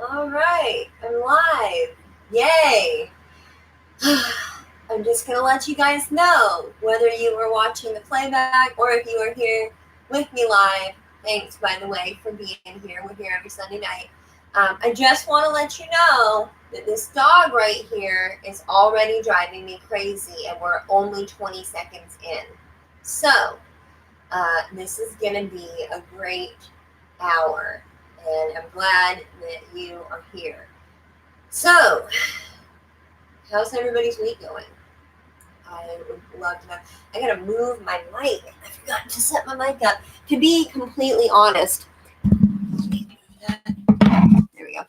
All right, I'm live. Yay! I'm just going to let you guys know whether you are watching the playback or if you are here with me live. Thanks, by the way, for being here. We're here every Sunday night. I just want to let you know that this dog right here is already driving me crazy, and we're only 20 seconds in. So, this is going to be a great hour, and I'm glad that you are here. So, how's everybody's week going? I would love to know. I gotta move my mic. I forgot to set my mic up. To be completely honest, there we go.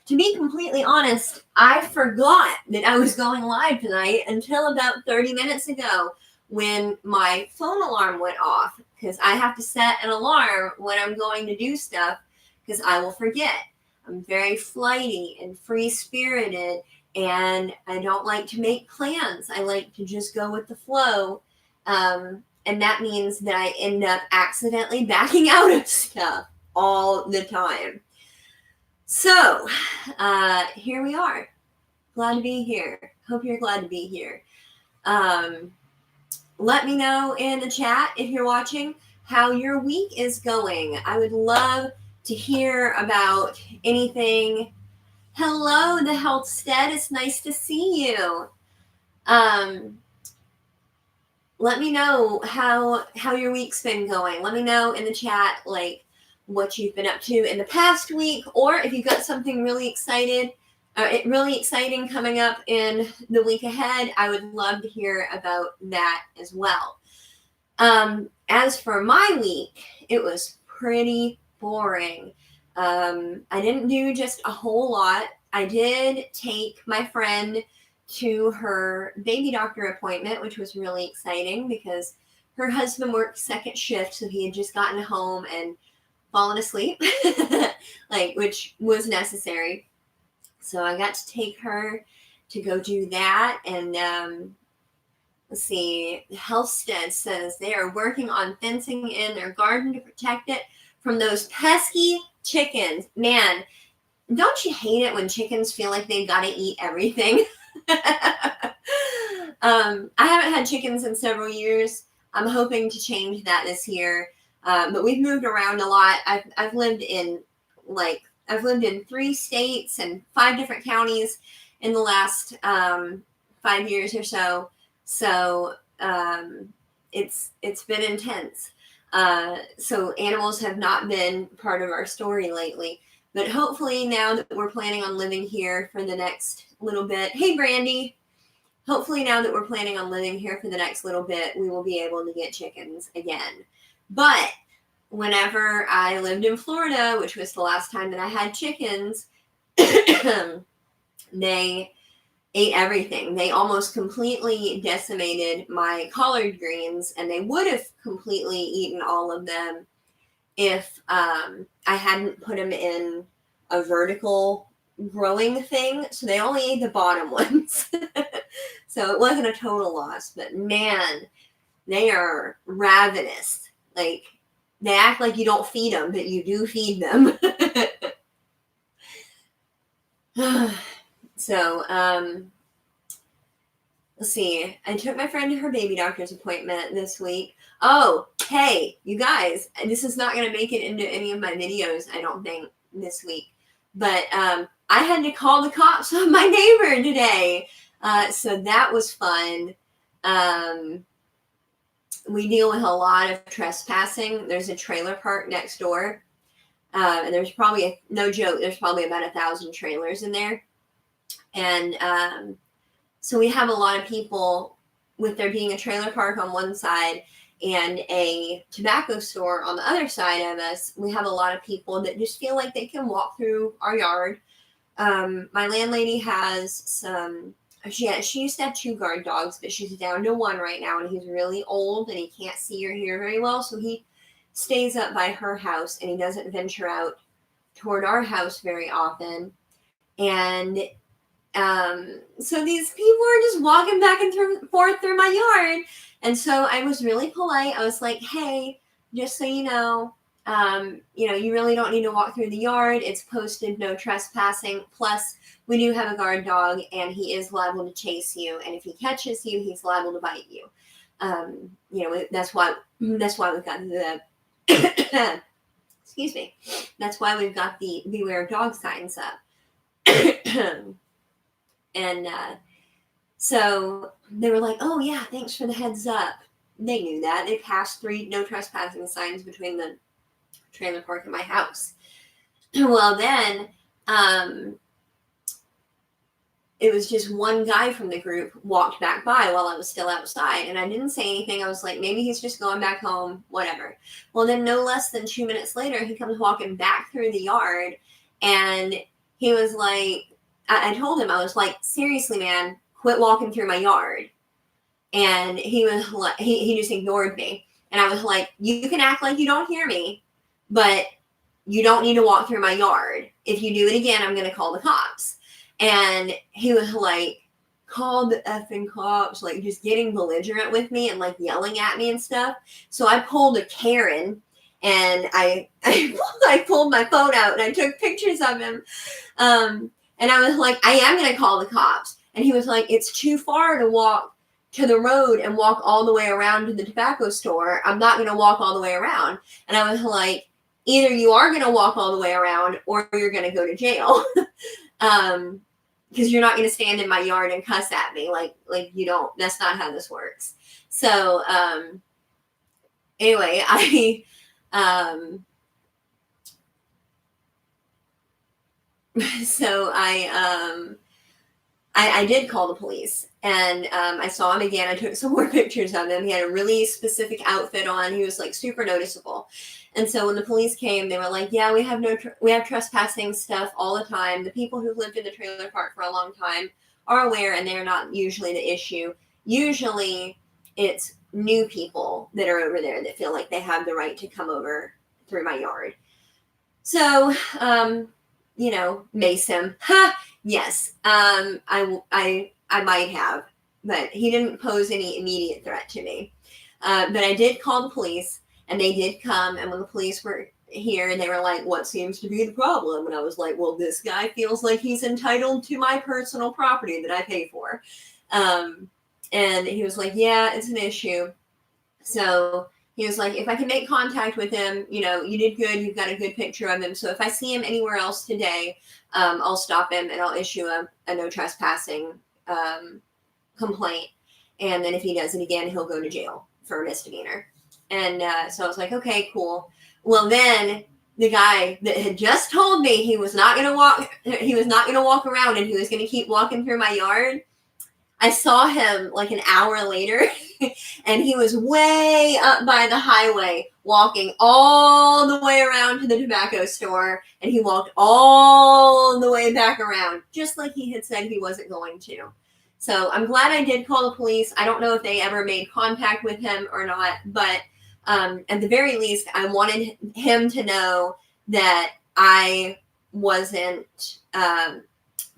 To be completely honest, I forgot that I was going live tonight until about 30 minutes ago when my phone alarm went off, because I have to set an alarm when I'm going to do stuff because I will forget. I'm very flighty and free spirited, and I don't like to make plans. I like to just go with the flow. And that means that I end up accidentally backing out of stuff all the time. So, here we are. Glad to be here. Hope you're glad to be here. Let me know in the chat if you're watching how your week is going. I would love to hear about anything. Hello, the Health Stead. It's nice to see you. Let me know how your week's been going. Let me know in the chat what you've been up to in the past week, or if you've got something really exciting coming up in the week ahead. I would love to hear about that as well. As for my week, it was pretty boring. I didn't do just a whole lot. I did take my friend to her baby doctor appointment, which was really exciting because her husband worked second shift, so he had just gotten home and fallen asleep, which was necessary. So I got to take her to go do that. And let's see, the Health Stead says they are working on fencing in their garden to protect it from those pesky chickens. Man, don't you hate it when chickens feel like they've got to eat everything? I haven't had chickens in several years. I'm hoping to change that this year. But we've moved around a lot. I've lived in 3 states and 5 different counties in the last 5 years or so. So it's been intense. So animals have not been part of our story lately. But hopefully now that we're planning on living here for the next little bit. Hey, Brandy. Hopefully now that we're planning on living here for the next little bit, we will be able to get chickens again. But whenever I lived in Florida, which was the last time that I had chickens, they ate everything. They almost completely decimated my collard greens, and they would have completely eaten all of them if I hadn't put them in a vertical growing thing. So they only ate the bottom ones. So it wasn't a total loss, but man, they are ravenous. They act like you don't feed them, but you do feed them. So, let's see. I took my friend to her baby doctor's appointment this week. Oh, hey, you guys, this is not going to make it into any of my videos, I don't think, this week. But I had to call the cops on my neighbor today. So that was fun. We deal with a lot of trespassing. There's a trailer park next door. And there's probably, no joke, there's probably about 1,000 trailers in there. And so we have a lot of people, with there being a trailer park on one side and a tobacco store on the other side of us, we have a lot of people that just feel like they can walk through our yard. My landlady has she used to have 2 guard dogs, but she's down to 1 right now, and he's really old and he can't see or hear very well, so he stays up by her house and he doesn't venture out toward our house very often. And so these people are just walking back and forth through my yard. And so I was really polite. I was like, hey, just so you know, You really don't need to walk through the yard. It's posted no trespassing. Plus, we do have a guard dog, and he is liable to chase you. And if he catches you, he's liable to bite you. That's why we've got the excuse me. That's why we've got the beware of dog signs up. And so they were like, "Oh yeah, thanks for the heads up." They knew that. They passed 3 no trespassing signs between the trailer park and my house. Well, then it was just one guy from the group walked back by while I was still outside, and I didn't say anything. I was like, maybe he's just going back home, whatever. Well, then no less than 2 minutes later, he comes walking back through the yard, and he was like, I told him, I was like, seriously, man, quit walking through my yard. And he was like, he just ignored me. And I was like, you can act like you don't hear me, but you don't need to walk through my yard. If you do it again, I'm going to call the cops. And he was like, call the effing cops, like just getting belligerent with me and like yelling at me and stuff. So I pulled a Karen, and I pulled my phone out and I took pictures of him. And I was like, I am going to call the cops. And he was like, it's too far to walk to the road and walk all the way around to the tobacco store. I'm not going to walk all the way around. And I was like, either you are going to walk all the way around or you're going to go to jail. Because you're not going to stand in my yard and cuss at me. Like you don't, that's not how this works. So, anyway, I did call the police, and I saw him again. I took some more pictures of him. He had a really specific outfit on. He was like super noticeable. And so when the police came, they were like, yeah, we have trespassing stuff all the time. The people who've lived in the trailer park for a long time are aware, and they're not usually the issue. Usually it's new people that are over there that feel like they have the right to come over through my yard. So, mace him. Ha! Yes, I might have, but he didn't pose any immediate threat to me. But I did call the police, and they did come. And when the police were here, and they were like, "What seems to be the problem?" And I was like, "Well, this guy feels like he's entitled to my personal property that I pay for." And he was like, "Yeah, it's an issue." So he was like, if I can make contact with him, you did good. You've got a good picture of him. So if I see him anywhere else today, I'll stop him and I'll issue a no trespassing complaint. And then if he does it again, he'll go to jail for a misdemeanor. And so I was like, okay, cool. Well, then the guy that had just told me he was not going to walk around and he was going to keep walking through my yard, I saw him like an hour later, and he was way up by the highway, walking all the way around to the tobacco store, and he walked all the way back around, just like he had said he wasn't going to. So I'm glad I did call the police. I don't know if they ever made contact with him or not, but at the very least, I wanted him to know that I wasn't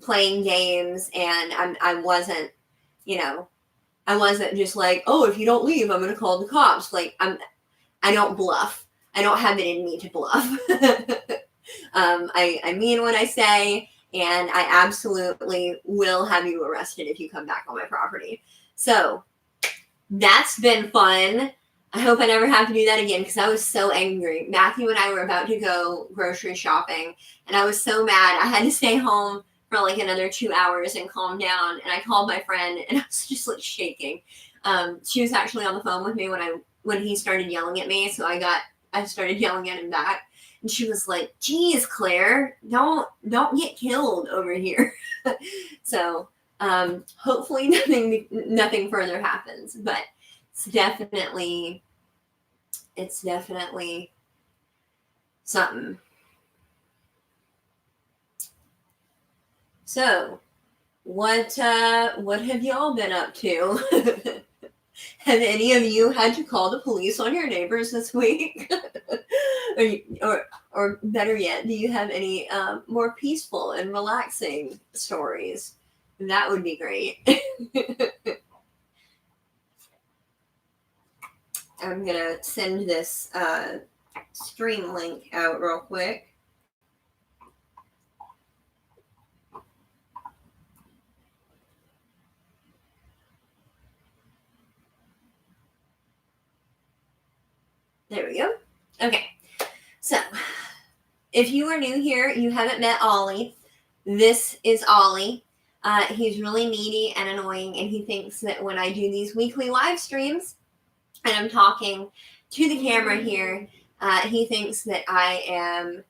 playing games, and I wasn't, I wasn't just like, oh, if you don't leave, I'm going to call the cops. Like, I don't bluff. I don't have it in me to bluff. I mean what I say, and I absolutely will have you arrested if you come back on my property. So that's been fun. I hope I never have to do that again, because I was so angry. Matthew and I were about to go grocery shopping, and I was so mad. I had to stay home for like another 2 hours and calm down. And I called my friend, and I was just like shaking. She was actually on the phone with me when he started yelling at me. So I started yelling at him back, and she was like, geez, Claire, don't get killed over here. So, hopefully nothing further happens, but it's definitely something. So, what have y'all been up to? Have any of you had to call the police on your neighbors this week? or better yet, do you have any more peaceful and relaxing stories? That would be great. I'm gonna send this stream link out real quick. There we go. Okay. So, if you are new here, you haven't met Ollie. This is Ollie. He's really needy and annoying, and he thinks that when I do these weekly live streams and I'm talking to the camera here, he thinks that I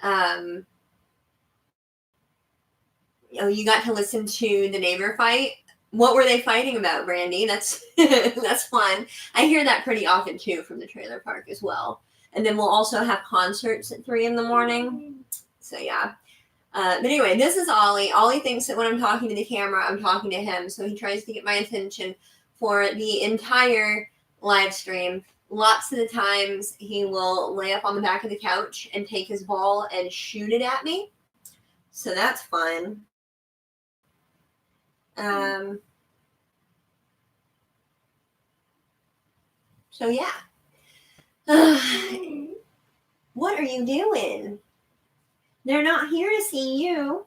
am. You got to listen to the neighbor fight. What were they fighting about, Brandy? That's that's fun. I hear that pretty often too from the trailer park as well. And then we'll also have concerts at 3 a.m. So yeah. But anyway, this is Ollie. Ollie thinks that when I'm talking to the camera, I'm talking to him. So he tries to get my attention for the entire live stream. Lots of the times he will lay up on the back of the couch and take his ball and shoot it at me. So that's fun. So yeah. What are you doing? They're not here to see you.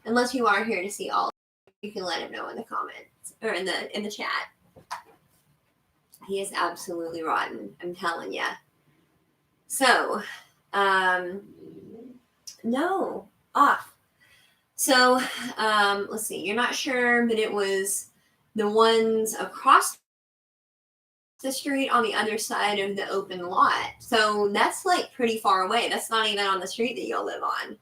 Unless you are here to see all. You can let him know in the comments or in the chat. He is absolutely rotten, I'm telling you. So, no, off. So, let's see. You're not sure, but it was the ones across the street on the other side of the open lot. So that's like pretty far away. That's not even on the street that you'll live on.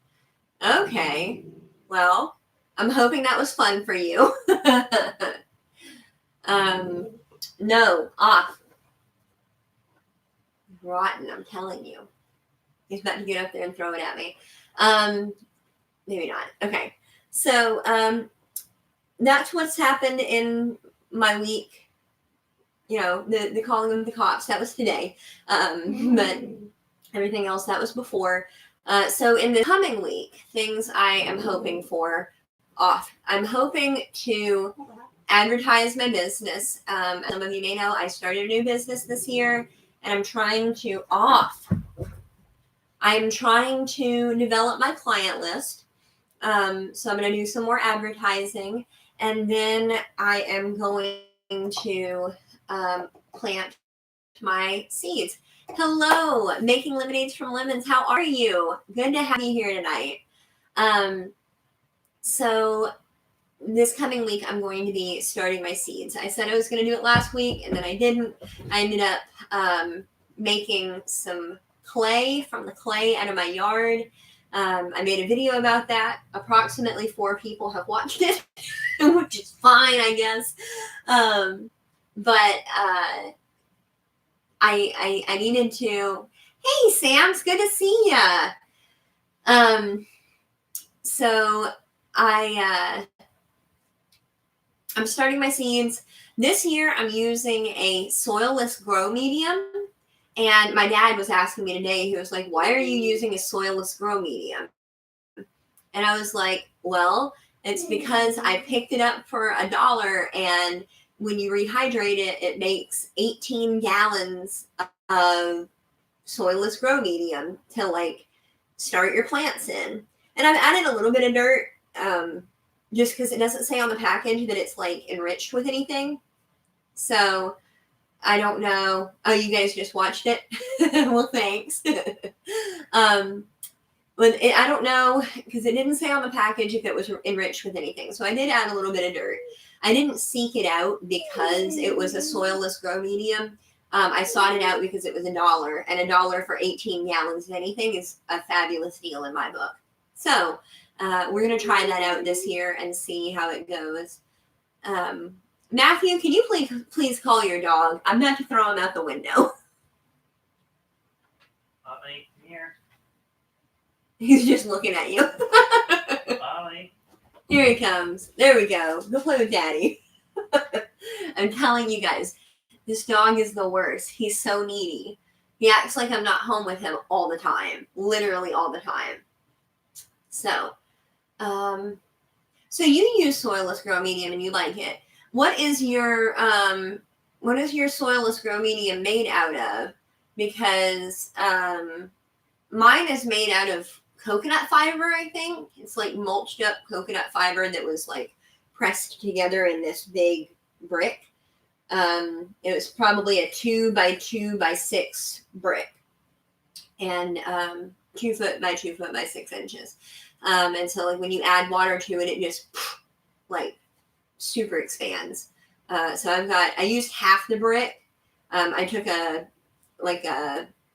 Okay. Well, I'm hoping that was fun for you. No, off. Rotten, I'm telling you. He's about to get up there and throw it at me. Maybe not. Okay. So, that's what's happened in my week. You know, the calling of the cops, that was today. But everything else, that was before. So in the coming week, things I am hoping for off. I'm hoping to advertise my business. As some of you may know, I started a new business this year, and I'm trying to develop my client list. So I'm going to do some more advertising, and then I am going to plant my seeds. Hello, making lemonades from lemons. How are you? Good to have you here tonight. So this coming week, I'm going to be starting my seeds. I said I was going to do it last week, and then I didn't. I ended up making some clay from the clay out of my yard. I made a video about that. Approximately 4 people have watched it, which is fine, I guess. But I needed to. Hey, Sam, it's good to see ya. So I'm starting my seeds this year. I'm using a soilless grow medium, and my dad was asking me today. He was like, "Why are you using a soilless grow medium?" And I was like, "Well, it's because I picked it up for $1, and when you rehydrate it, it makes 18 gallons of soilless grow medium to like start your plants in." And I've added a little bit of dirt, just because it doesn't say on the package that it's like enriched with anything. So I don't know. Oh, you guys just watched it? Well, thanks. But I don't know, because it didn't say on the package if it was enriched with anything. So I did add a little bit of dirt. I didn't seek it out because it was a soilless grow medium. I sought it out because it was $1, and $1 for 18 gallons of anything is a fabulous deal in my book. So we're going to try that out this year and see how it goes. Matthew, can you please call your dog? I'm about to throw him out the window. Ollie, come here. He's just looking at you. Ollie. Here he comes. There we go. Go play with Daddy. I'm telling you guys, this dog is the worst. He's so needy. He acts like I'm not home with him all the time. Literally all the time. So you use soilless grow medium and you like it. What is your soilless grow medium made out of? because mine is made out of coconut fiber, I think. It's like mulched up coconut fiber that was like pressed together in this big brick. It was probably a 2 by 2 by 6 brick, and 2 foot by 2 foot by 6 inches. And so like when you add water to it, it just like super expands. So I used half the brick. I took a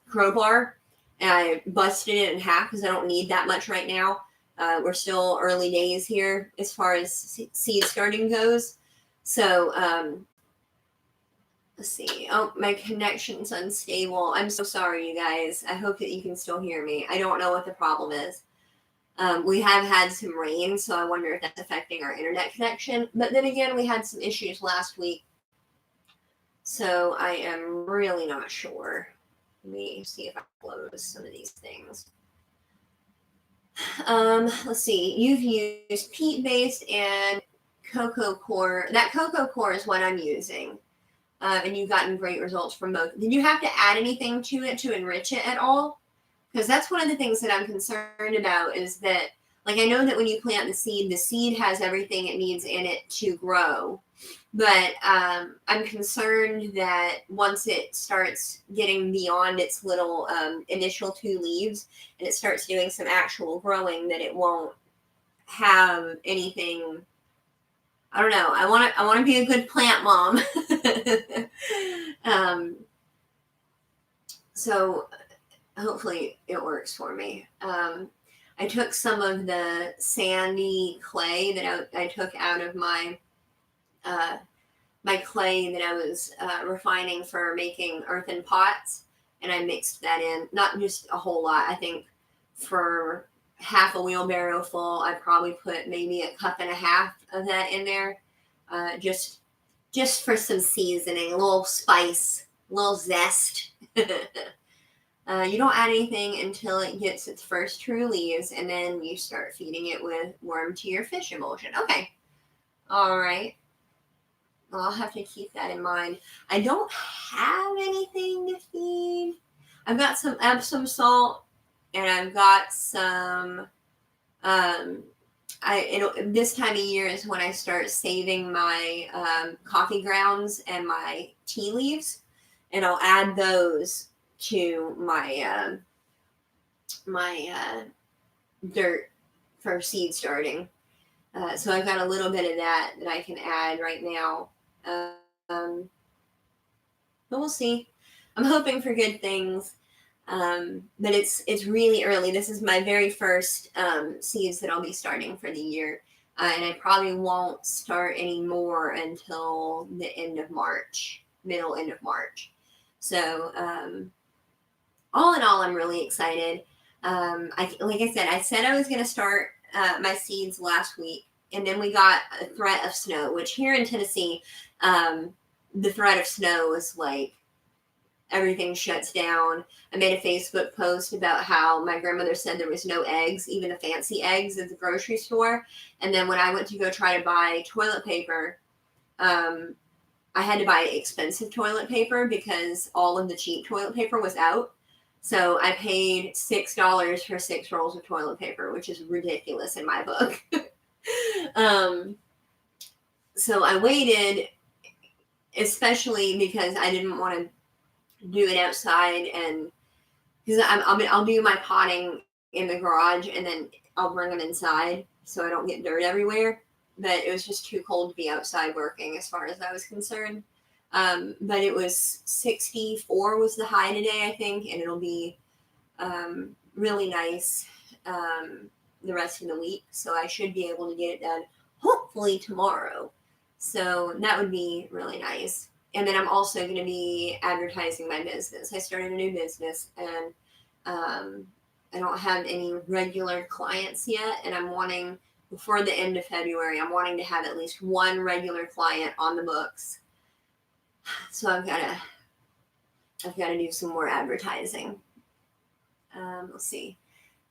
crowbar and I busted it in half because I don't need that much right now. We're still early days here as far as seed starting goes. So let's see. Oh, my connection's unstable. I'm so sorry, you guys. I hope that you can still hear me. I don't know what the problem is. We have had some rain, so I wonder if that's affecting our internet connection. But then again, we had some issues last week, so I am really not sure. Let me see if I close some of these things. Let's see. You've used peat-based and cocoa core. That cocoa core is what I'm using. And you've gotten great results from both. Did you have to add anything to it to enrich it at all? Because that's one of the things that I'm concerned about is that, like, I know that when you plant the seed has everything it needs in it to grow. But I'm concerned that once it starts getting beyond its little initial 2 leaves and it starts doing some actual growing, that it won't have anything. I don't know. I want to be a good plant mom. So hopefully it works for me. I took some of the sandy clay that I took out of my clay that I was refining for making earthen pots, and I mixed that in. Not just a whole lot. I think for half a wheelbarrow full, I probably put maybe a cup and a half of that in there, just for some seasoning, a little spice, a little zest. You don't add anything until it gets its first true leaves, and then you start feeding it with worm to your fish emulsion. Okay. All right. I'll have to keep that in mind. I don't have anything to feed. I've got some Epsom salt, and I've got some. This time of year is when I start saving my coffee grounds and my tea leaves, and I'll add those to my dirt for seed starting. So I've got a little bit of that I can add right now. But we'll see. I'm hoping for good things. But it's really early. This is my very first seeds that I'll be starting for the year. And I probably won't start any more until the end of March, middle end of March. So all in all, I'm really excited. Like I said I was going to start my seeds last week. And then we got a threat of snow, which here in Tennessee, the threat of snow is like everything shuts down. I made a Facebook post about how my grandmother said there was no eggs, even the fancy eggs at the grocery store. And then when I went to go try to buy toilet paper, I had to buy expensive toilet paper because all of the cheap toilet paper was out. So I paid $6 for 6 rolls of toilet paper, which is ridiculous in my book. So I waited, especially because I didn't want to do it outside, and because I'll do my potting in the garage and then I'll bring them inside so I don't get dirt everywhere. But it was just too cold to be outside working as far as I was concerned. But it was 64 was the high today, I think, and it'll be really nice the rest of the week. So I should be able to get it done hopefully tomorrow. So that would be really nice. And then I'm also going to be advertising my business. I started a new business, and I don't have any regular clients yet. And I'm wanting, before the end of February, I'm wanting to have at least one regular client on the books. So I've got to do some more advertising. Let's see.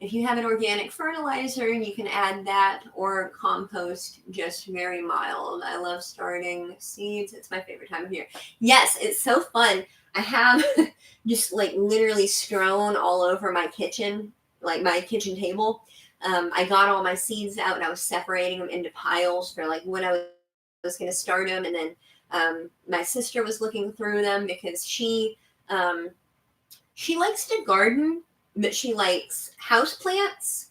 if you have an organic fertilizer, you can add that, or compost, just very mild. I love starting seeds. It's my favorite time of year. Yes, it's so fun. I have just like literally strewn all over my kitchen, like my kitchen table. I got all my seeds out and I was separating them into piles for like when I was going to start them. And then my sister was looking through them because she likes to garden, but she likes houseplants,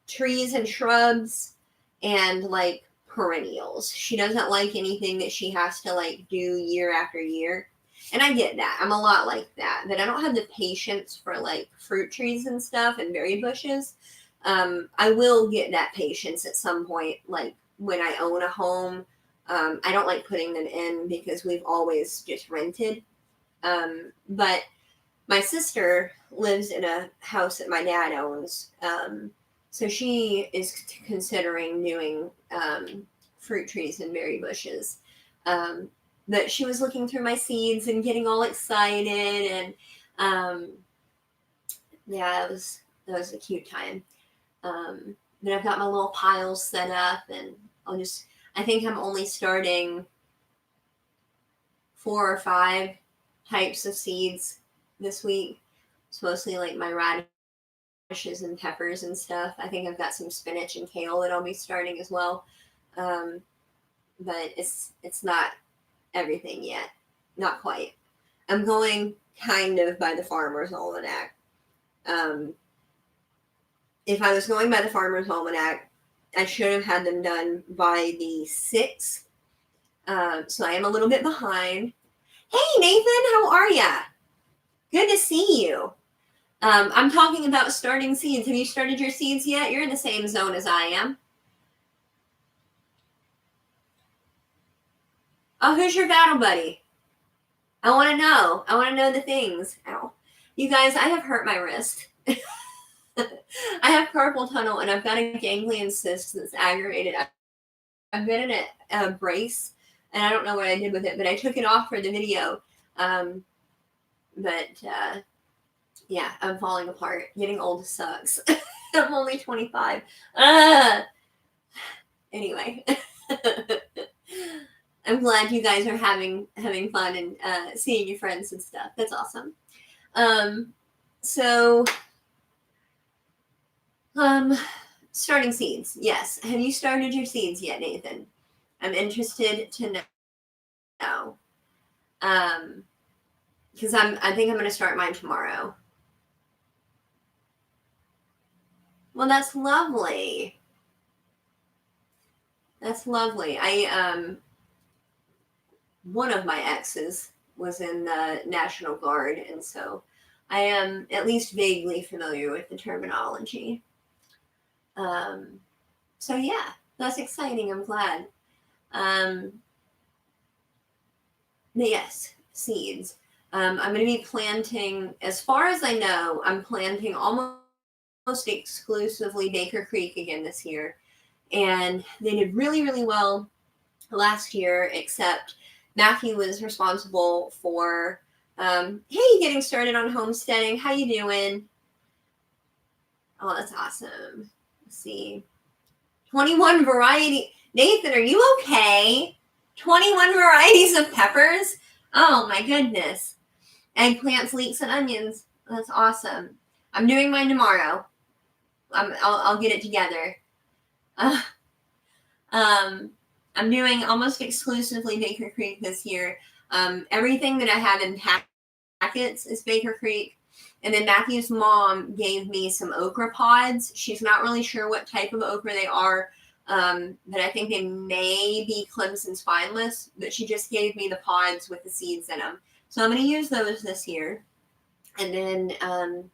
trees and shrubs, and like perennials. She doesn't like anything that she has to like do year after year. And I get that. I'm a lot like that. But I don't have the patience for like fruit trees and stuff and berry bushes. I will get that patience at some point, like when I own a home. I don't like putting them in because we've always just rented. But my sister lives in a house that my dad owns. So she is considering doing fruit trees and berry bushes. But she was looking through my seeds and getting all excited, and yeah, that was a cute time. But I've got my little piles set up, and I think I'm only starting 4 or 5 types of seeds this week. It's mostly like my radishes and peppers and stuff. I think I've got some spinach and kale that I'll be starting as well. But it's not everything yet. Not quite. I'm going kind of by the Farmer's Almanac. If I was going by the Farmer's Almanac, I should have had them done by the 6th. So I am a little bit behind. Hey, Nathan, how are ya? Good to see you. I'm talking about starting seeds. Have you started your seeds yet? You're in the same zone as I am. Oh, who's your battle buddy? I want to know. I want to know the things. Ow. You guys, I have hurt my wrist. I have carpal tunnel and I've got a ganglion cyst that's aggravated. I've been in a brace and I don't know what I did with it, but I took it off for the video. Yeah, I'm falling apart. Getting old sucks. I'm only 25. Anyway. I'm glad you guys are having fun and seeing your friends and stuff. That's awesome. Starting seeds. Yes. Have you started your seeds yet, Nathan? I'm interested to know. Because I think I'm going to start mine tomorrow. Well, that's lovely. That's lovely. One of my exes was in the National Guard, and so I am at least vaguely familiar with the terminology. So yeah, that's exciting. I'm glad. But yes, seeds. I'm going to be planting, as far as I know, I'm planting almost exclusively Baker Creek again this year. And they did really, really well last year, except Matthew was responsible for, hey, getting started on homesteading. How you doing? Oh, that's awesome. Let's see. 21 variety. Nathan, are you okay? 21 varieties of peppers? Oh my goodness. Eggplants, leeks, and onions. That's awesome. I'm doing mine tomorrow. I'll get it together. I'm doing almost exclusively Baker Creek this year. Everything that I have in packets is Baker Creek. And then Matthew's mom gave me some okra pods. She's not really sure what type of okra they are, but I think they may be Clemson Spineless. But she just gave me the pods with the seeds in them. So I'm going to use those this year. And then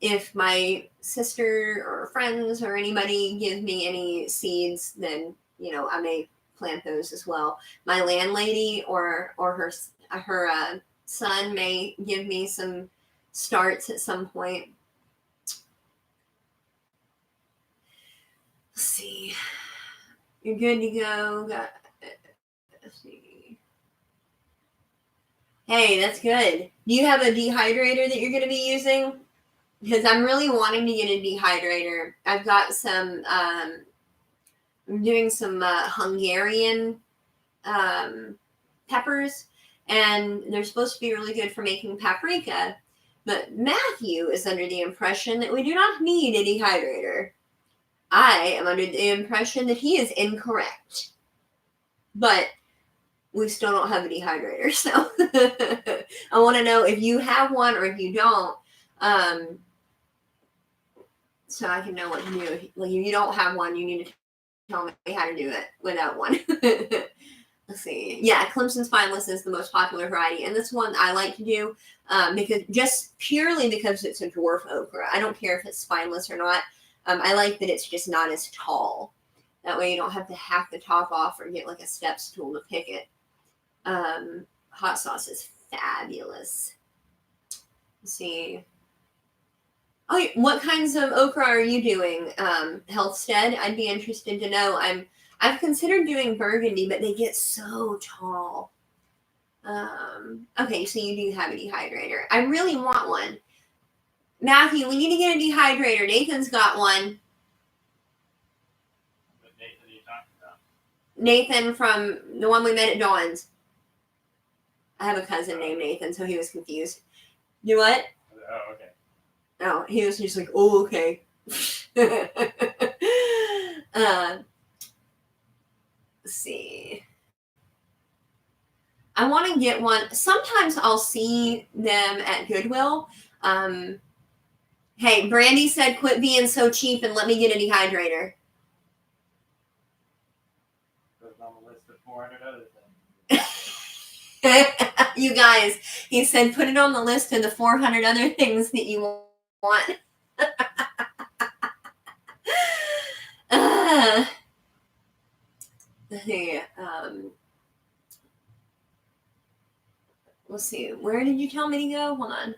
if my sister or friends or anybody gives me any seeds, then, I may plant those as well. My landlady or her son may give me some starts at some point. Let's see. You're good to go. Let's see. Hey, that's good. Do you have a dehydrator that you're going to be using? because I'm really wanting to get a dehydrator. I've got some, I'm doing some Hungarian peppers, and they're supposed to be really good for making paprika. But Matthew is under the impression that we do not need a dehydrator. I am under the impression that he is incorrect. But we still don't have a dehydrator, so I want to know if you have one or if you don't, so I can know what to do. Like, if you don't have one, you need to tell me how to do it without one. Let's see. Yeah, Clemson spineless is the most popular variety, and this one I like to do because just purely because it's a dwarf okra. I don't care if it's spineless or not. I like that it's just not as tall. That way you don't have to hack the top off or get like a step stool to pick it. Hot sauce is fabulous. Let's see. Oh, what kinds of okra are you doing? Healthstead, I'd be interested to know. I've considered doing burgundy, but they get so tall. Okay, so you do have a dehydrator. I really want one. Matthew, we need to get a dehydrator. Nathan's got one. What Nathan are you talking about? Nathan from the one we met at Dawn's. I have a cousin named Nathan, so he was confused. You what? Oh, okay. Oh, he was just like, oh, okay. Let's see. I want to get one. Sometimes I'll see them at Goodwill. Hey, Brandy said, quit being so cheap and let me get a dehydrator. Goes on the list of 400 other things. You guys, he said, put it on the list of the 400 other things that you want. Let's see. Where did you tell me to go? Hold on.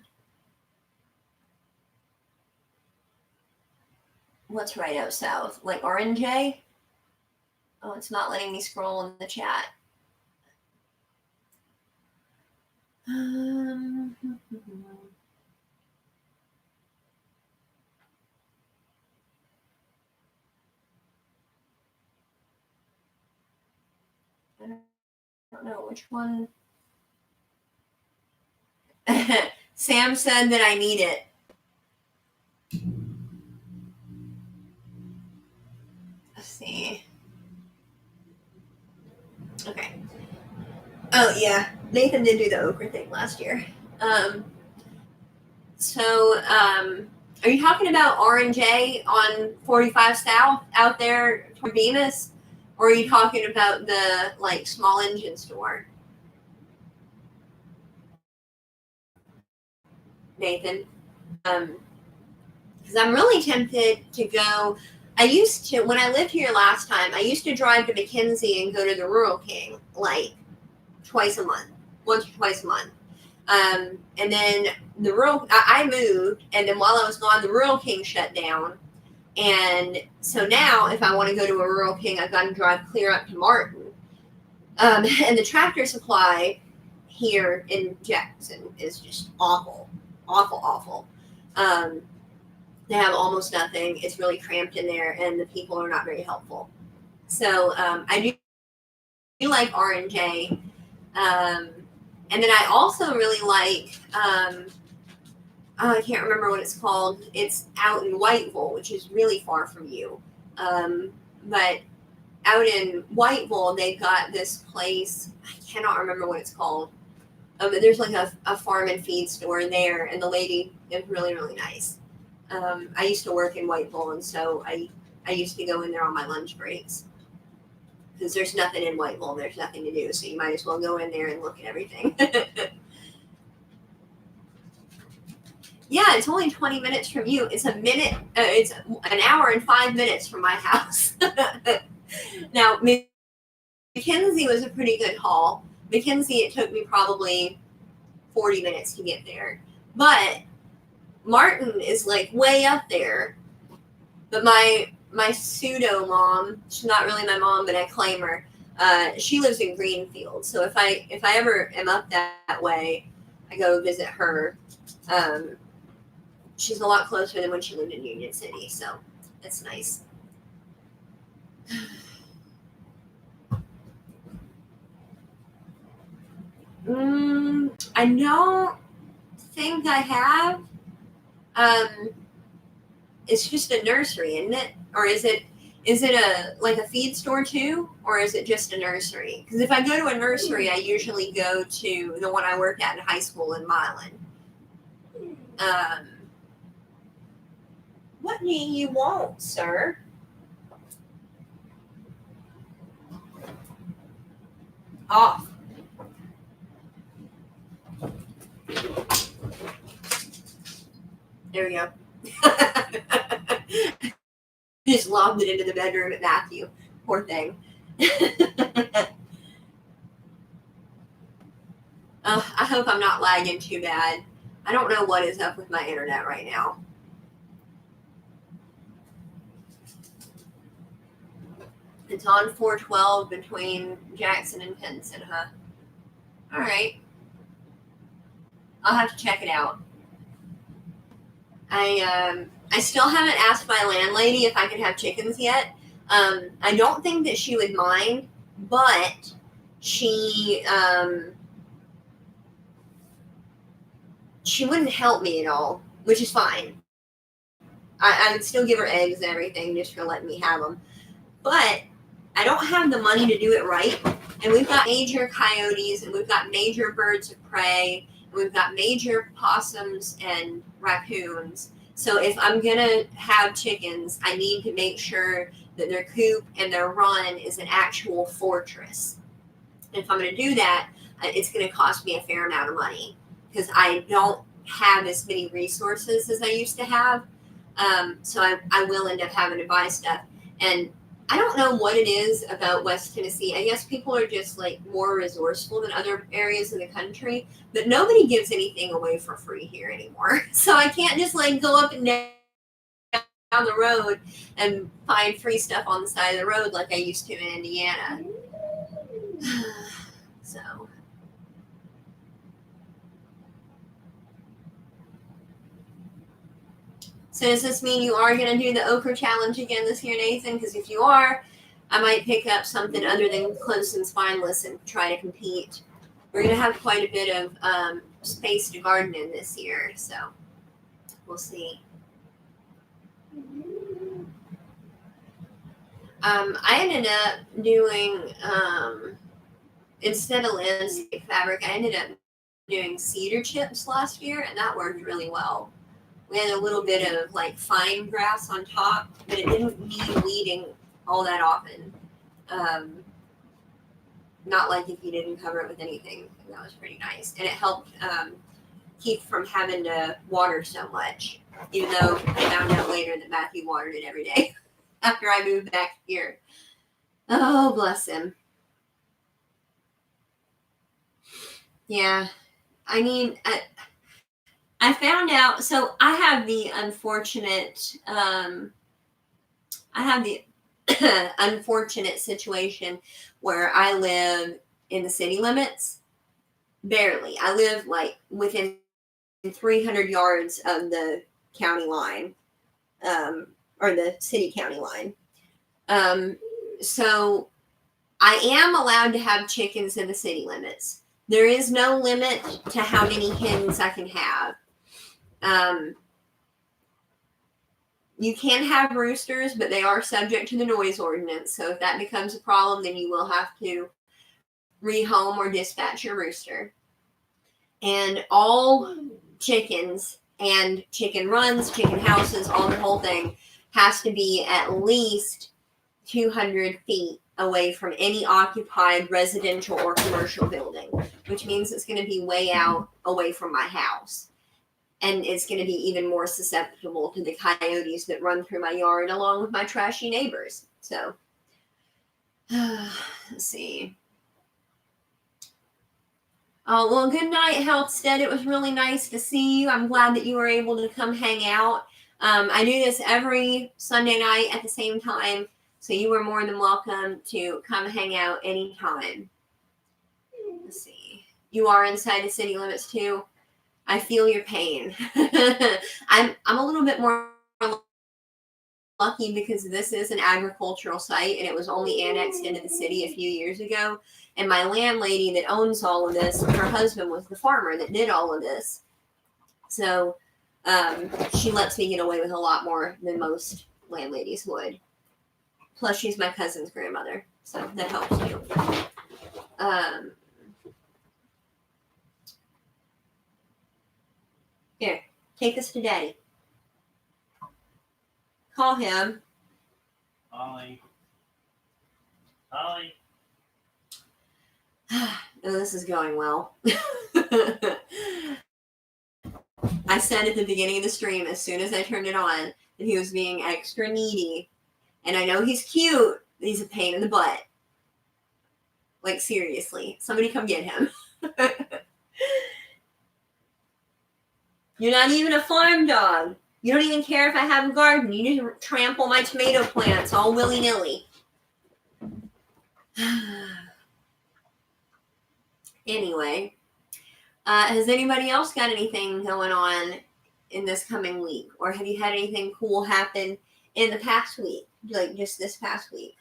What's right out south? Like Orange? Oh, it's not letting me scroll in the chat. I don't know which one. Sam said that I need it. Let's see. Okay. Oh, yeah. Nathan did do the okra thing last year. Are you talking about R&J on 45 South out there toward Bemis? Or are you talking about the, like, small engine store? Nathan? Because I'm really tempted to go. When I lived here last time, I used to drive to McKenzie and go to the Rural King, like, once or twice a month. And then I moved, and then while I was gone, the Rural King shut down. And so now, if I want to go to a Rural King, I've got to drive clear up to Martin. And the Tractor Supply here in Jackson is just awful. Awful. They have almost nothing. It's really cramped in there, and the people are not very helpful. So I do like R&J. And then I also really like, I can't remember what it's called. It's out in Whiteville, which is really far from you. But out in Whiteville, they've got this place. I cannot remember what it's called. But there's like a farm and feed store there, and the lady is really, really nice. I used to work in Whiteville, and so I used to go in there on my lunch breaks. Because there's nothing in Whiteville, there's nothing to do, so you might as well go in there and look at everything. Yeah, it's only 20 minutes from you. It's it's an hour and 5 minutes from my house. Now, McKenzie was a pretty good haul. McKenzie, it took me probably 40 minutes to get there. But Martin is like way up there. But my pseudo mom, she's not really my mom, but I claim her. She lives in Greenfield, so if I ever am up that way, I go visit her. she's a lot closer than when she lived in Union City, so it's nice. I don't think I have. It's just a nursery, isn't it? Or is it a like a feed store too, or is it just a nursery? Because if I go to a nursery, I usually go to the one I worked at in high school in Milan. What do you want, sir? Off. There we go. Just lobbed it into the bedroom at Matthew. Poor thing. I hope I'm not lagging too bad. I don't know what is up with my internet right now. It's on 412 between Jackson and Pinson, huh? All right. I'll have to check it out. I still haven't asked my landlady if I could have chickens yet. I don't think that she would mind, but she wouldn't help me at all, which is fine. I would still give her eggs and everything just for letting me have them. But I don't have the money to do it right. And we've got major coyotes, and we've got major birds of prey, and we've got major possums and raccoons. So if I'm going to have chickens, I need to make sure that their coop and their run is an actual fortress. And if I'm going to do that, it's going to cost me a fair amount of money because I don't have as many resources as I used to have. So I will end up having to buy stuff. And I don't know what it is about West Tennessee. I guess people are just like more resourceful than other areas of the country, but nobody gives anything away for free here anymore. So I can't just like go up and down the road and find free stuff on the side of the road like I used to in Indiana. So does this mean you are going to do the okra challenge again this year, Nathan? Because if you are, I might pick up something other than close and spineless and try to compete. We're going to have quite a bit of space to garden in this year, so we'll see. I ended up doing, instead of landscape fabric, I ended up doing cedar chips last year, and that worked really well. We had a little bit of like fine grass on top, but it didn't need weeding all that often. Not like if you didn't cover it with anything. That was pretty nice. And it helped keep from having to water so much, even though I found out later that Matthew watered it every day after I moved back here. Oh, bless him. Yeah. I mean, I found out, so I have the unfortunate, unfortunate situation where I live in the city limits. Barely. I live like within 300 yards of the county line, or the city county line. So I am allowed to have chickens in the city limits. There is no limit to how many hens I can have. You can have roosters, but they are subject to the noise ordinance. So if that becomes a problem, then you will have to rehome or dispatch your rooster. And all chickens and chicken runs, chicken houses, all the whole thing has to be at least 200 feet away from any occupied residential or commercial building, which means it's going to be way out away from my house. And it's going to be even more susceptible to the coyotes that run through my yard along with my trashy neighbors. So, let's see. Oh, well, good night, Healthstead. It was really nice to see you. I'm glad that you were able to come hang out. I do this every Sunday night at the same time, so you were more than welcome to come hang out anytime. Let's see. You are inside the city limits too? I feel your pain. I'm a little bit more lucky because this is an agricultural site and it was only annexed into the city a few years ago. And my landlady that owns all of this, her husband was the farmer that did all of this. So she lets me get away with a lot more than most landladies would. Plus, she's my cousin's grandmother, so that helps too. Here, take this to Daddy. Call him. Ollie. Oh, this is going well. I said at the beginning of the stream, as soon as I turned it on, that he was being extra needy. And I know he's cute, but he's a pain in the butt. Like, seriously. Somebody come get him. You're not even a farm dog. You don't even care if I have a garden. You just trample my tomato plants all willy-nilly. Anyway, has anybody else got anything going on in this coming week? Or have you had anything cool happen in the past week? Like just this past week?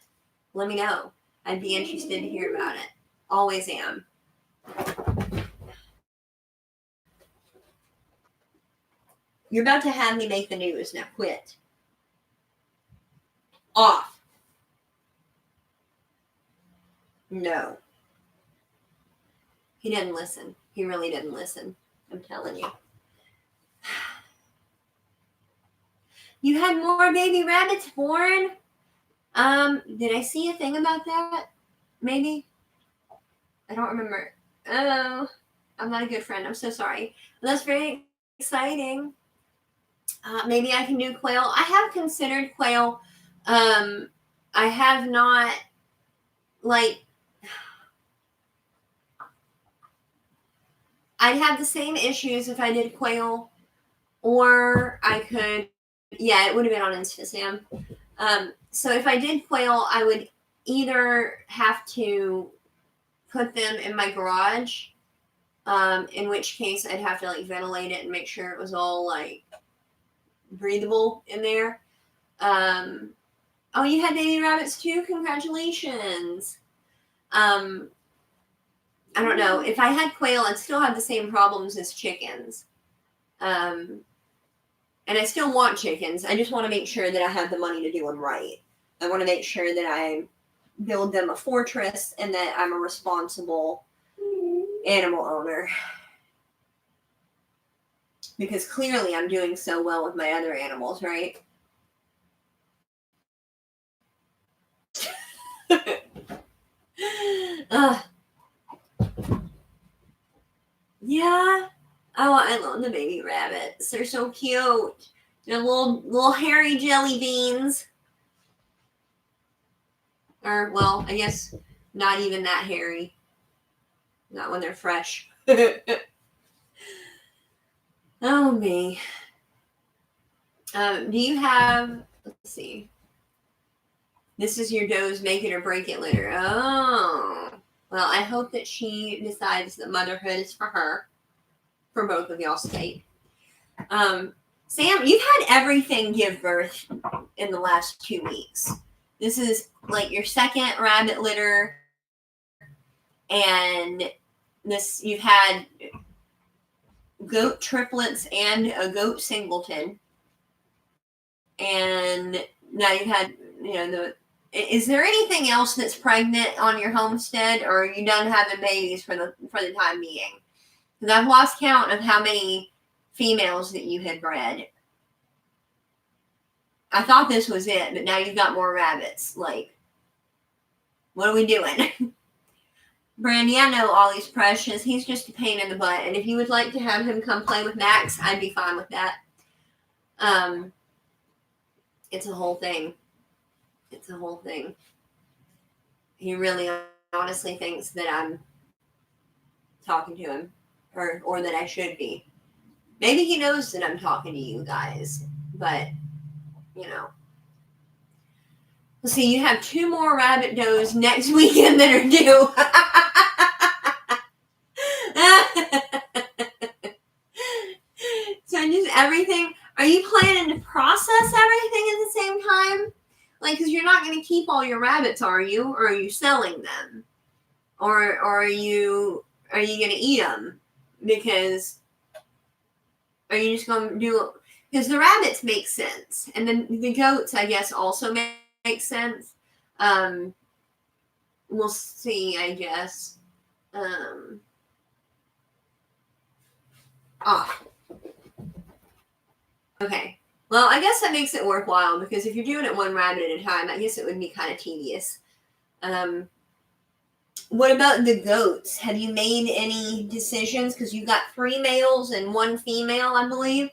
Let me know. I'd be interested to hear about it. Always am. You're about to have me make the news. Now quit. Off. No. He didn't listen. He really didn't listen. I'm telling you. You had more baby rabbits born? Did I see a thing about that? Maybe? I don't remember. Oh, I'm not a good friend. I'm so sorry. That's very exciting. Maybe I can do quail. I have considered quail. I have not, like, I'd have the same issues if I did quail, or I could, yeah, it would have been on Instagram. So if I did quail, I would either have to put them in my garage, in which case I'd have to like ventilate it and make sure it was all like breathable in there. Oh, you had baby rabbits too? Congratulations. I don't know. If I had quail, I'd still have the same problems as chickens. And I still want chickens. I just want to make sure that I have the money to do them right. I want to make sure that I build them a fortress and that I'm a responsible animal owner. Because clearly I'm doing so well with my other animals, right? Yeah. Oh, I love the baby rabbits. They're so cute. They're little hairy jelly beans. Or, well, I guess not even that hairy. Not when they're fresh. Oh, me. Do you have, let's see. This is your doe's make it or break it litter. Oh. Well, I hope that she decides that motherhood is for her. For both of y'all's sake. Sam, you've had everything give birth in the last 2 weeks. This is like your second rabbit litter. And this, you've had goat triplets and a goat singleton. And now you've had, is there anything else that's pregnant on your homestead, or are you done having babies for the time being? Because I've lost count of how many females that you had bred. I thought this was it, but now you've got more rabbits. Like, what are we doing? Brandy, I know Ollie's precious. He's just a pain in the butt. And if you would like to have him come play with Max, I'd be fine with that. It's a whole thing. It's a whole thing. He really honestly thinks that I'm talking to him. Or that I should be. Maybe he knows that I'm talking to you guys. But, Let's see, you have 2 more rabbit does next weekend that are due. like, because you're not going to keep all your rabbits, are you? Or are you selling them? Or are you going to eat them? Because are you just going to do? Because the rabbits make sense, and then the goats, I guess, also make sense. We'll see, I guess. Okay. Well, I guess that makes it worthwhile because if you're doing it one rabbit at a time, I guess it would be kind of tedious. What about the goats? Have you made any decisions? Because you got 3 males and 1 female, I believe.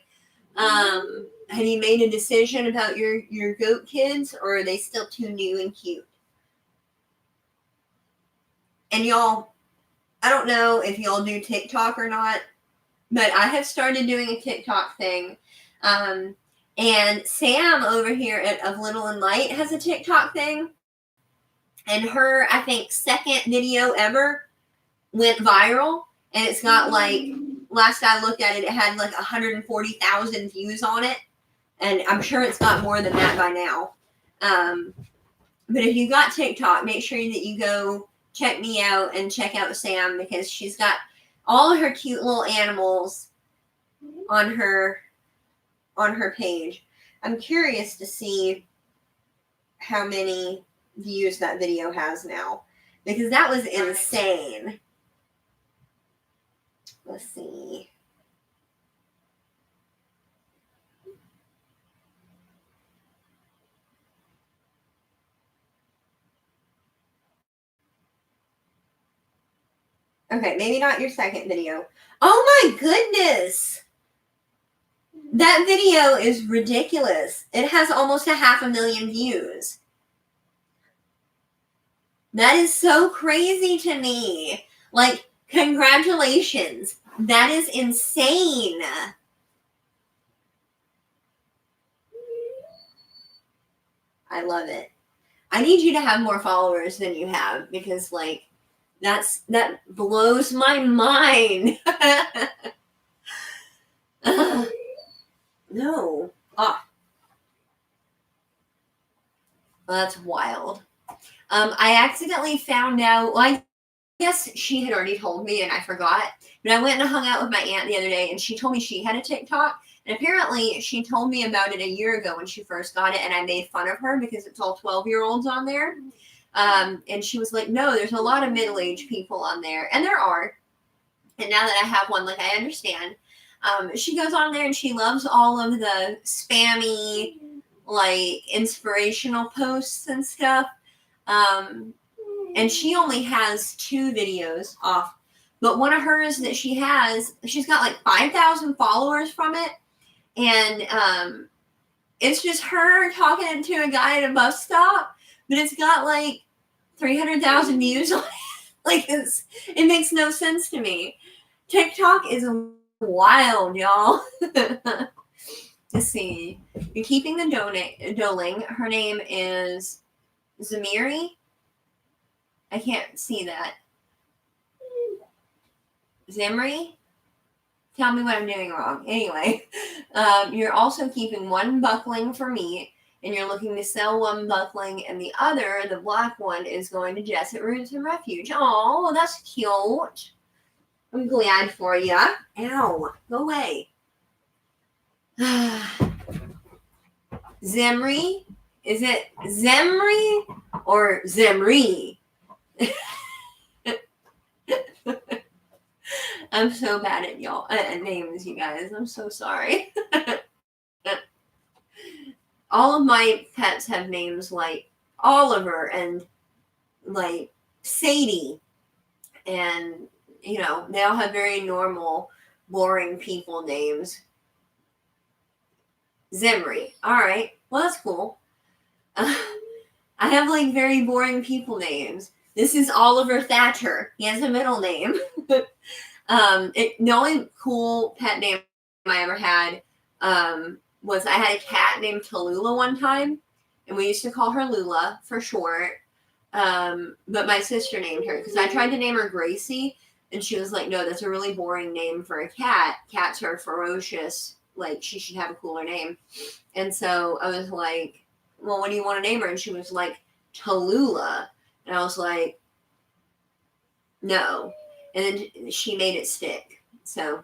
Have you made a decision about your goat kids, or are they still too new and cute? And y'all, I don't know if y'all do TikTok or not, but I have started doing a TikTok thing. And Sam over here of Little and Light has a TikTok thing. And her, I think, second video ever went viral. And it's got like, last I looked at it, it had like 140,000 views on it. And I'm sure it's got more than that by now. But if you got TikTok, make sure that you go check me out and check out Sam, because she's got all of her cute little animals on her page. I'm curious to see how many views that video has now, because that was insane. Let's see. Okay, maybe not your second video. Oh my goodness! That video is ridiculous. It has almost 500,000 views. That is so crazy to me. Like, congratulations. That is insane. I love it. I need you to have more followers than you have, because, like, that blows my mind. No. Well, that's wild. I accidentally found out, well, I guess she had already told me and I forgot, but I went and hung out with my aunt the other day and she told me she had a TikTok, and apparently she told me about it a year ago when she first got it, and I made fun of her because it's all 12-year-olds on there. And she was like, no, there's a lot of middle-aged people on there, and there are. And now that I have one, like, I understand. She goes on there and she loves all of the spammy, like, inspirational posts and stuff. And she only has 2 videos off. But one of hers that she has, she's got like 5,000 followers from it. And it's just her talking to a guy at a bus stop. But it's got like 300,000 views on it. Like, it makes no sense to me. TikTok is wild, y'all. Let's see. You're keeping the doling. Her name is Zamiri. I can't see that. Zimri? Tell me what I'm doing wrong. Anyway, you're also keeping 1 buckling for meat, and you're looking to sell 1 buckling, and the other, the black one, is going to Jess at Roots and Refuge. Oh, that's cute. I'm glad for you. Ow. Go away. Zimri? Is it Zemri or Zemri? I'm so bad at y'all at names, you guys. I'm so sorry. All of my pets have names like Oliver and like Sadie, and you know, they all have very normal, boring people names. Zimri. All right. Well, that's cool. I have like very boring people names. This is Oliver Thatcher. He has a middle name. The only cool pet name I ever had was I had a cat named Tallulah one time, and we used to call her Lula for short. But my sister named her because I tried to name her Gracie, and she was like, no, that's a really boring name for a cat. Cats are ferocious. Like, she should have a cooler name. And so I was like, well, what do you want to name her? And she was like, Tallulah. And I was like, no. And then she made it stick. So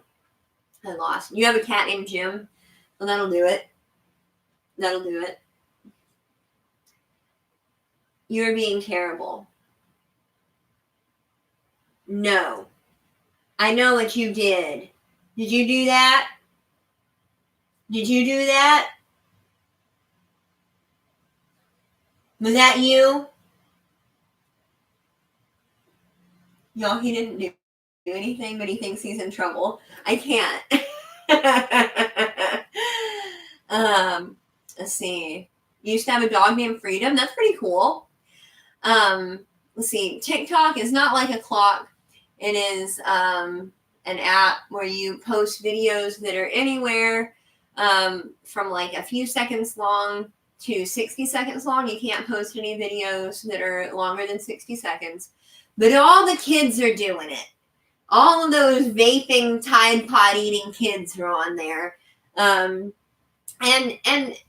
I lost. You have a cat named Jim? Well, that'll do it. That'll do it. You're being terrible. No. I know what you did. Did you do that? Did you do that? Was that you? Y'all, he didn't do anything, but he thinks he's in trouble. I can't. Let's see. You used to have a dog named Freedom. That's pretty cool. Let's see. TikTok is not like a clock. It is an app where you post videos that are anywhere from like a few seconds long to 60 seconds long. You can't post any videos that are longer than 60 seconds. But all the kids are doing it. All of those vaping, Tide Pod eating kids are on there. And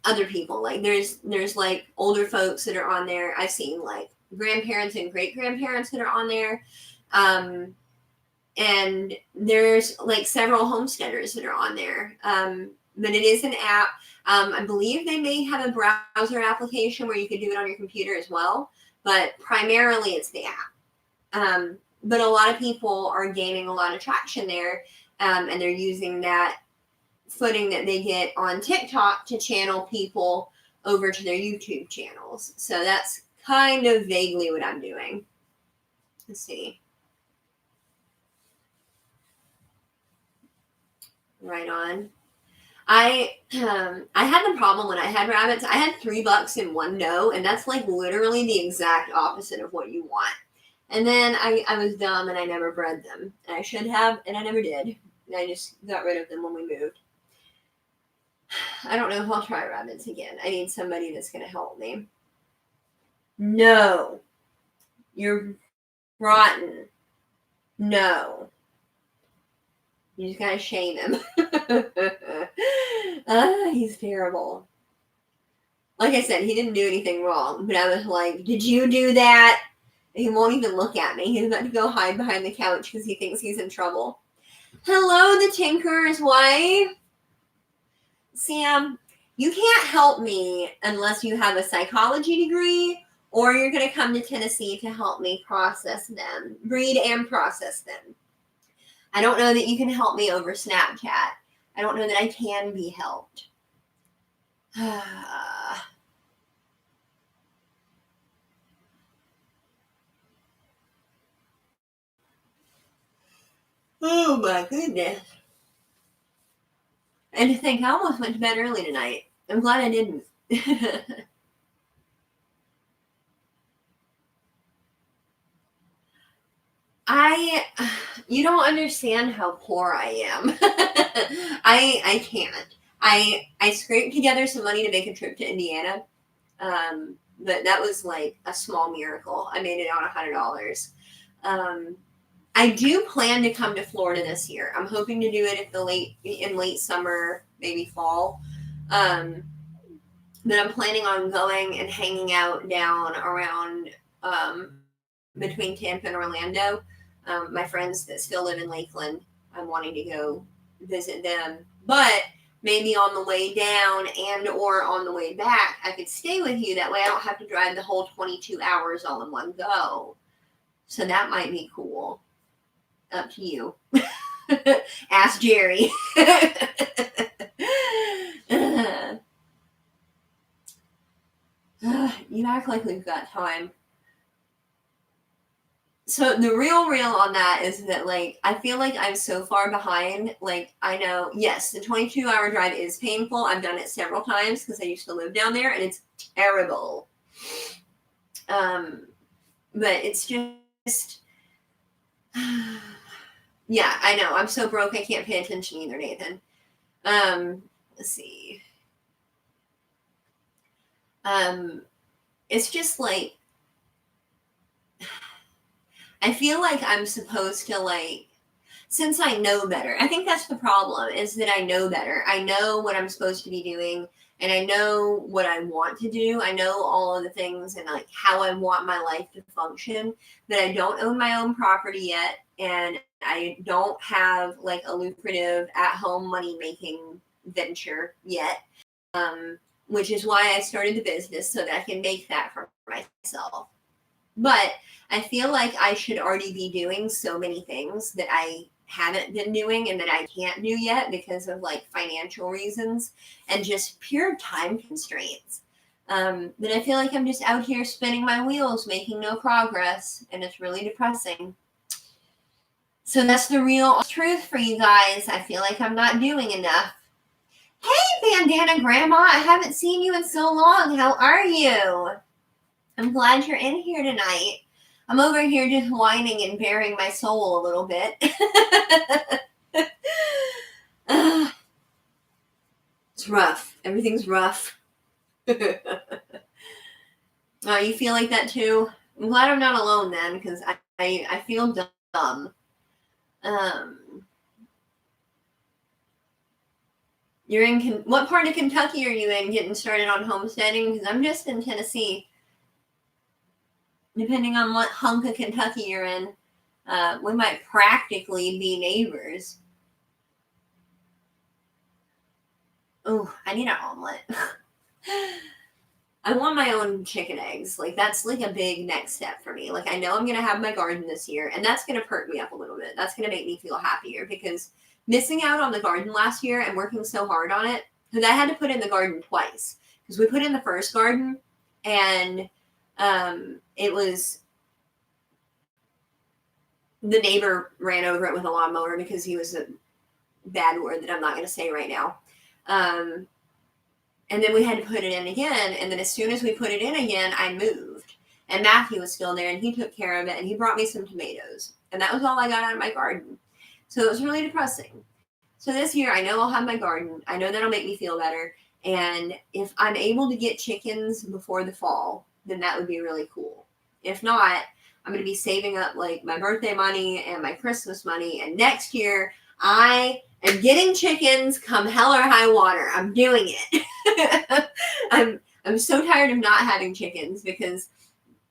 other people. Like there's like older folks that are on there. I've seen like grandparents and great grandparents that are on there. And there's like several homesteaders that are on there. But it is an app. I believe they may have a browser application where you can do it on your computer as well. But primarily it's the app. But a lot of people are gaining a lot of traction there. And they're using that footing that they get on TikTok to channel people over to their YouTube channels. So that's kind of vaguely what I'm doing. Let's see. Right on. I had the problem when I had rabbits. I had 3 bucks and 1 no, and that's like literally the exact opposite of what you want. And then I was dumb and I never bred them. And I should have, and I never did. And I just got rid of them when we moved. I don't know if I'll try rabbits again. I need somebody that's going to help me. No. You're rotten. No. You just gotta shame him. He's terrible. Like I said, he didn't do anything wrong, but I was like, did you do that? And he won't even look at me. He's about to go hide behind the couch because he thinks he's in trouble. Hello, the Tinker's wife. Sam, you can't help me unless you have a psychology degree or you're going to come to Tennessee to help me process them, breed and process them. I don't know that you can help me over Snapchat. I don't know that I can be helped. Oh my goodness. And to think I almost went to bed early tonight. I'm glad I didn't. You don't understand how poor I am. I can't. I scraped together some money to make a trip to Indiana. But that was like a small miracle. I made it on $100. I do plan to come to Florida this year. I'm hoping to do it in late summer, maybe fall. But I'm planning on going and hanging out down around between Tampa and Orlando. My friends that still live in Lakeland, I'm wanting to go visit them. But maybe on the way down and or on the way back, I could stay with you. That way I don't have to drive the whole 22 hours all in one go. So that might be cool. Up to you. Ask Jerry. You act like we've got time. So the real on that is that, like, I feel like I'm so far behind. Like, I know, yes, the 22-hour drive is painful. I've done it several times because I used to live down there, and it's terrible. But it's just, yeah, I know. I'm so broke I can't pay attention either, Nathan. Let's see. It's just like, I feel like I'm supposed to, like, since I know better. I think that's the problem, is that I know better. I know what I'm supposed to be doing. and I know what I want to do. I know all of the things and like how I want my life to function, but I don't own my own property yet, and I don't have like a lucrative at home money making venture yet. Which is why I started the business so that I can make that for myself. But I feel like I should already be doing so many things that I haven't been doing and that I can't do yet because of like financial reasons and just pure time constraints. But I feel like I'm just out here spinning my wheels, making no progress, and it's really depressing. So that's the real truth for you guys. I feel like I'm not doing enough. Hey, Bandana Grandma, I haven't seen you in so long. How are you? I'm glad you're in here tonight. I'm over here just whining and bearing my soul a little bit. It's rough. Everything's rough. Oh, you feel like that too? I'm glad I'm not alone then, because I feel dumb. You're in what part of Kentucky are you in getting started on homesteading? Because I'm just in Tennessee. Depending on what hunk of Kentucky you're in, we might practically be neighbors. Oh, I need an omelet. I want my own chicken eggs. Like that's like a big next step for me. Like I know I'm gonna have my garden this year, and that's gonna perk me up a little bit. That's gonna make me feel happier because missing out on the garden last year and working so hard on it, because I had to put in the garden twice. Because we put in the first garden, and it was the neighbor ran over it with a lawnmower because he was a bad word that I'm not going to say right now. And then we had to put it in again. And then as soon as we put it in again, I moved. And Matthew was still there and he took care of it and he brought me some tomatoes. And that was all I got out of my garden. So it was really depressing. So this year, I know I'll have my garden. I know that'll make me feel better. And if I'm able to get chickens before the fall, then that would be really cool. If not, I'm going to be saving up like my birthday money and my Christmas money. And next year, I am getting chickens come hell or high water. I'm doing it. I'm so tired of not having chickens because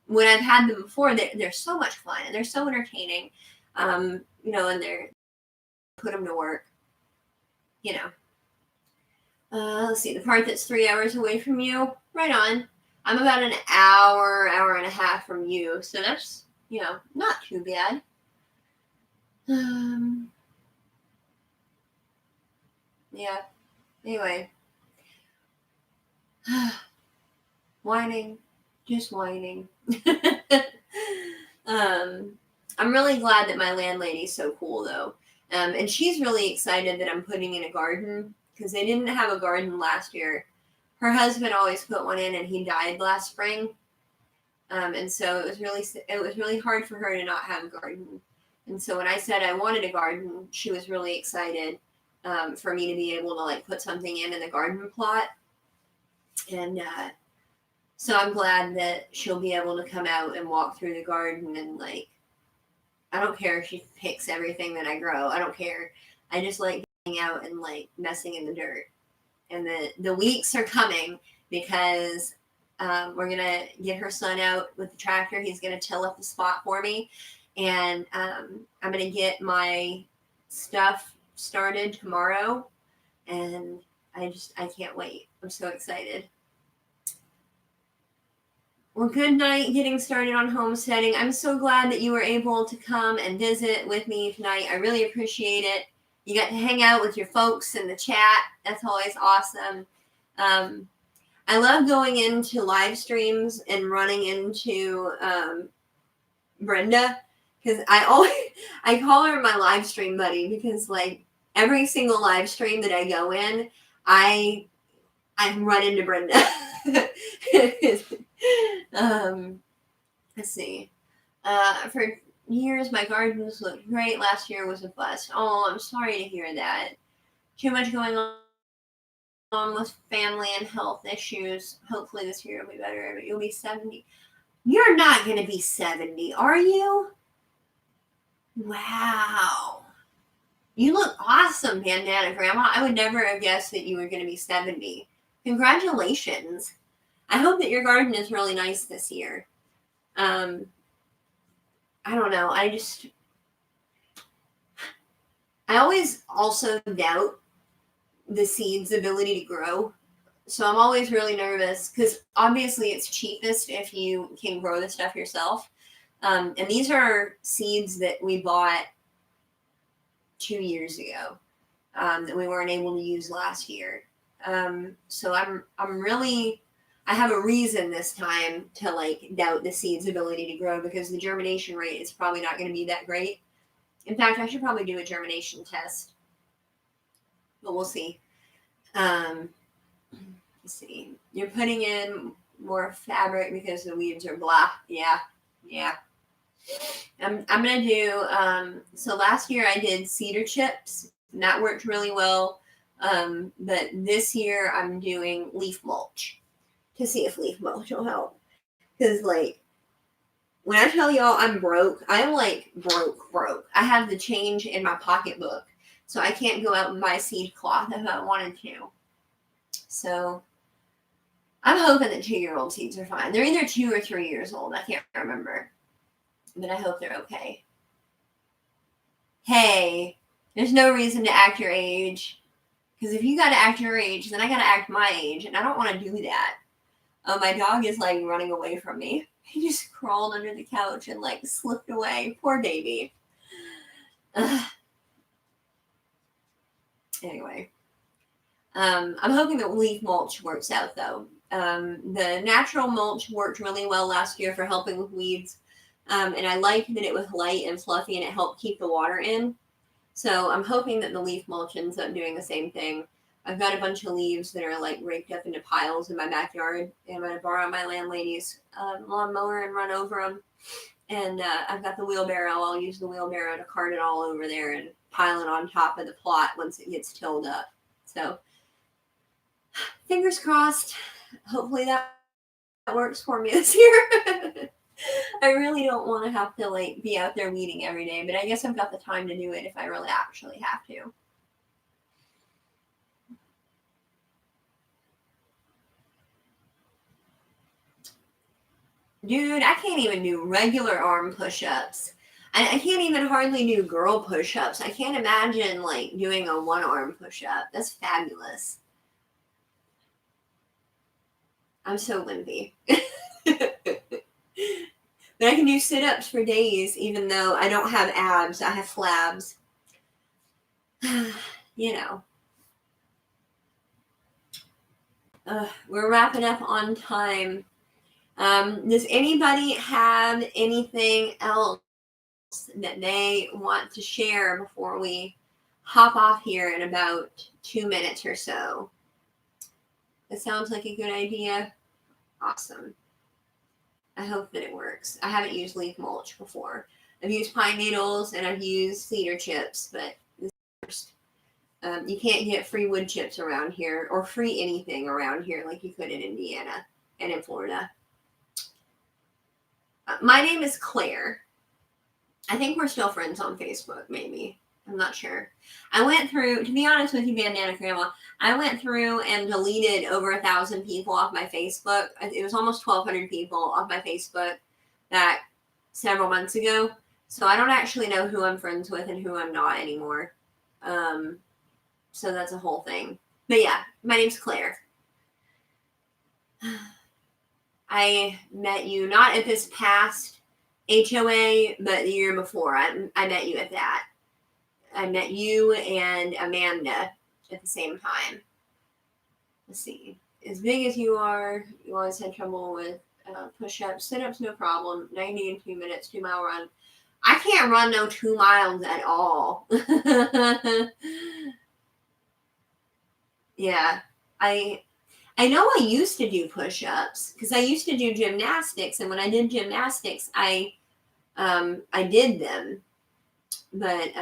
when I've had them before, they're so much fun and they're so entertaining. And they're put them to work. Let's see, the part that's 3 hours away from you, right on. I'm about an hour and a half from you, so that's, not too bad. Yeah, anyway. Whining, just whining. I'm really glad that my landlady's so cool, though. And she's really excited that I'm putting in a garden because they didn't have a garden last year. Her husband always put one in, and he died last spring. And so it was really hard for her to not have a garden. And so when I said I wanted a garden, she was really excited for me to be able to like put something in the garden plot. And so I'm glad that she'll be able to come out and walk through the garden and like. I don't care if she picks everything that I grow. I don't care. I just like getting out and like messing in the dirt. And the weeks are coming because we're gonna get her son out with the tractor. He's gonna till up the spot for me, and I'm gonna get my stuff started tomorrow. And I can't wait. I'm so excited. Well, good night getting started on homesteading. I'm so glad that you were able to come and visit with me tonight. I really appreciate it. You got to hang out with your folks in the chat. That's always awesome. I love going into live streams and running into Brenda because I call her my live stream buddy because like every single live stream that I go in, I run into Brenda. Let's see. For years, my gardens looked great. Last year was a bust. Oh, I'm sorry to hear that. Too much going on with family and health issues. Hopefully this year will be better, but you'll be 70. You're not going to be 70, are you? Wow. You look awesome, Bandana Grandma. I would never have guessed that you were going to be 70. Congratulations. I hope that your garden is really nice this year. I don't know. I always also doubt the seed's ability to grow. So I'm always really nervous because obviously it's cheapest if you can grow the stuff yourself. And these are seeds that we bought 2 years ago that we weren't able to use last year. So I'm really, I have a reason this time to like doubt the seed's ability to grow because the germination rate is probably not going to be that great. In fact, I should probably do a germination test, but we'll see. Let's see. You're putting in more fabric because the weeds are blah. Yeah. I'm gonna do. So last year I did cedar chips, and that worked really well. But this year I'm doing leaf mulch to see if leaf mulch will help. Because like when I tell y'all I'm broke, I'm like broke. I have the change in my pocketbook, so I can't go out and buy seed cloth if I wanted to. So I'm hoping that 2-year-old seeds are fine. They're either 2 or 3 years old. I can't remember, but I hope they're okay. Hey, there's no reason to act your age, because if you got to act your age, then I got to act my age, and I don't want to do that. My dog is like running away from me. He just crawled under the couch and like slipped away. Poor baby. Anyway, I'm hoping that leaf mulch works out though. The natural mulch worked really well last year for helping with weeds. And I liked that it was light and fluffy and it helped keep the water in. So I'm hoping that the leaf mulch ends up doing the same thing. I've got a bunch of leaves that are like raked up into piles in my backyard. And I'm going to borrow my landlady's lawnmower and run over them. And I've got the wheelbarrow. I'll use the wheelbarrow to cart it all over there and pile it on top of the plot once it gets tilled up. So fingers crossed. Hopefully that works for me this year. I really don't want to have to like be out there weeding every day, but I guess I've got the time to do it if I really actually have to. Dude, I can't even do regular arm push-ups. I can't even hardly do girl push-ups. I can't imagine like doing a one-arm push-up. That's fabulous. I'm so limpy. But I can do sit-ups for days, even though I don't have abs. I have flabs. You know. We're wrapping up on time. Does anybody have anything else that they want to share before we hop off here in about 2 minutes or so? That sounds like a good idea. Awesome. I hope that it works. I haven't used leaf mulch before. I've used pine needles and I've used cedar chips, but this is the first. You can't get free wood chips around here or free anything around here like you could in Indiana and in Florida. My name is Claire. I think we're still friends on Facebook, maybe. I'm not sure. I went through, to be honest with you, Bandana Grandma, I went through and deleted over 1,000 people off my Facebook. It was almost 1,200 people off my Facebook back several months ago. So I don't actually know who I'm friends with and who I'm not anymore. So that's a whole thing. But yeah, my name's Claire. I met you not at this past HOA, but the year before. I met you at that. I met you and Amanda at the same time. Let's see. As big as you are, you always had trouble with push-ups. Sit-ups, no problem. 90 in 2 minutes, 2-mile run. I can't run no 2 miles at all. Yeah. I know I used to do push-ups because I used to do gymnastics, and when I did gymnastics, I did them, but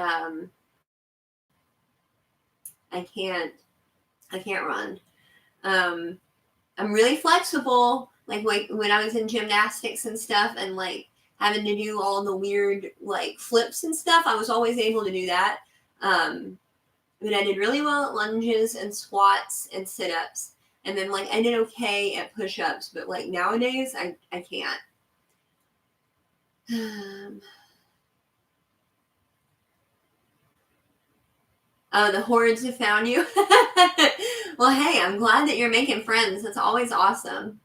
I can't run. I'm really flexible, like when I was in gymnastics and stuff, and like having to do all the weird like flips and stuff. I was always able to do that. But I did really well at lunges and squats and sit-ups. And then like I did okay at push-ups, but like nowadays I can't. Oh, the hordes have found you. Well, hey, I'm glad that you're making friends. That's always awesome.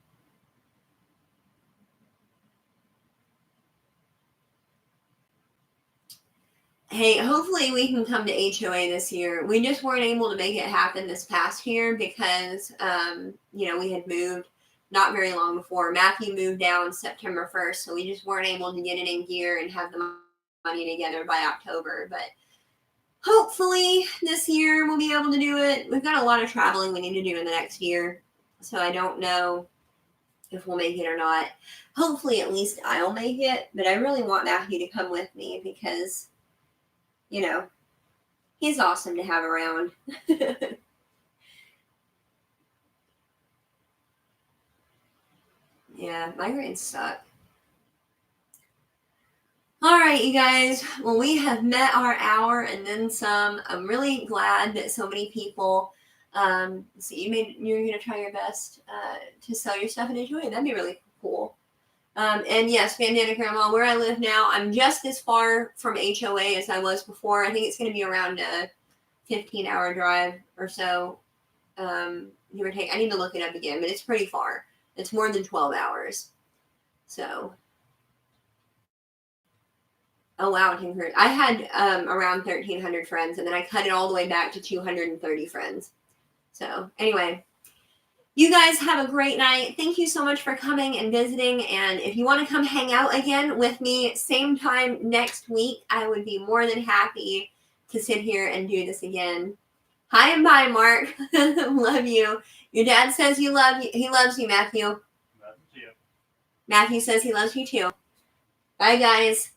Hey, hopefully we can come to HOA this year. We just weren't able to make it happen this past year because, we had moved not very long before. Matthew moved down September 1st, so we just weren't able to get it in gear and have the money together by October. But hopefully this year we'll be able to do it. We've got a lot of traveling we need to do in the next year, so I don't know if we'll make it or not. Hopefully at least I'll make it, but I really want Matthew to come with me because he's awesome to have around. Yeah, migraines suck. All right, you guys. Well, we have met our hour and then some. I'm really glad that so many people. So you're gonna try your best to sell your stuff in HOA. That'd be really cool. And yes, Bandana Grandma, where I live now, I'm just as far from HOA as I was before. I think it's going to be around a 15-hour drive or so, give or take. I need to look it up again, but it's pretty far. It's more than 12 hours. So, oh wow, I had around 1,300 friends, and then I cut it all the way back to 230 friends. So, anyway. You guys have a great night. Thank you so much for coming and visiting. And if you want to come hang out again with me, same time next week, I would be more than happy to sit here and do this again. Hi and bye, Mark. Love you. Your dad says he loves you, Matthew. Love you too. Matthew says he loves you too. Bye, guys.